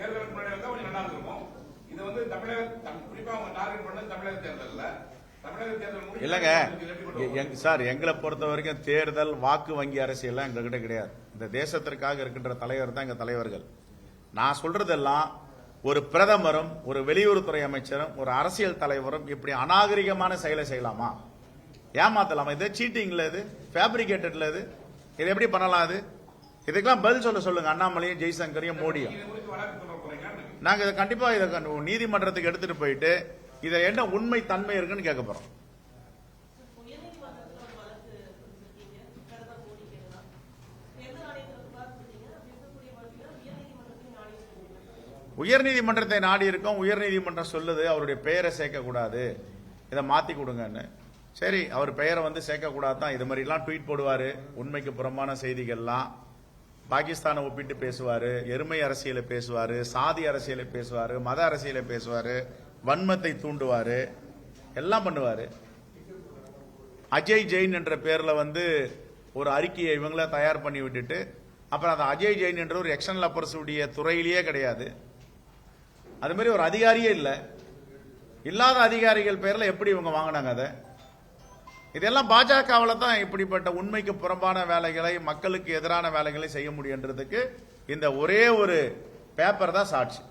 தேர்தலுக்கு முன்னாடி வந்தா கொஞ்சம் நல்லா இருக்கும். இது வந்து தமிழக குறிப்பா அவங்க டார்கெட் பண்ணது தமிழக தேர்தல்ல. தமிழக தேர்தல் இல்லங்க சார், எங்களை பொறுத்த வரைக்கும் தேர்தல் வாக்கு வங்கி அரசியல் எங்ககிட்ட கிடையாது. இந்த தேசத்திற்காக இருக்கின்ற தலைவர் தான் எங்க தலைவர்கள். நான் சொல்றதெல்லாம் ஒரு பிரதமரும் ஒரு வெளியுறவுத்துறை அமைச்சரும் ஒரு அரசியல் தலைவரும் இப்படி அநாகரிகமான செயலை செய்யலாமா? ஏமாத்தலாமா? இது சீட்டிங்ல, இது ஃபேப்ரிகேட்டட்ல, இது எப்படி பண்ணலாம்? இது இதுக்கெல்லாம் பதில் சொல்லுங்க அண்ணாமலையும் ஜெய்சங்கரையும் மோடியும். நாங்க இதை கண்டிப்பா இதை நீதிமன்றத்துக்கு எடுத்துட்டு போயிட்டு இதை என்ன உண்மை தன்மை இருக்குன்னு கேட்க போறோம். உயர்நீதிமன்றத்தை நாடி இருக்கோம். உயர்நீதிமன்றம் சொல்லுது அவருடைய பெயரை சேர்க்க கூடாது, இதை மாத்தி கொடுங்கன்னு. சரி, அவர் பெயரை வந்து சேர்க்க கூடாது தான். இது மாதிரி எல்லாம் ட்வீட் போடுவாரு, உண்மைக்கு புறம்பான செய்திகள்லாம். பாகிஸ்தானை ஒப்பிட்டு பேசுவாரு, எருமை அரசியலை பேசுவாரு, சாதி அரசியலை பேசுவாரு, மத அரசியலை பேசுவாரு, வன்மத்தை தூண்டுவாரு, எல்லாம் பண்ணுவாரு. அஜய் ஜெயின் என்ற பேர்ல வந்து ஒரு அறிக்கையை இவங்கள தயார் பண்ணி விட்டுட்டு அப்புறம் அந்த அஜய் ஜெயின் என்ற ஒரு எக்ஸ்டர்னல் அஃபேர்ஸ் உடைய துறையிலேயே கிடையாது. அது மாதிரி ஒரு அதிகாரியே இல்லை. இல்லாத அதிகாரிகள் பேர்ல எப்படி இவங்க வாங்கினாங்க? அதை இதெல்லாம் பாஜகவில் தான் இப்படிப்பட்ட உண்மைக்கு புறம்பான வேலைகளை, மக்களுக்கு எதிரான வேலைகளை செய்ய முடியுன்றதுக்கு இந்த ஒரே ஒரு பேப்பர் தான் சாட்சி.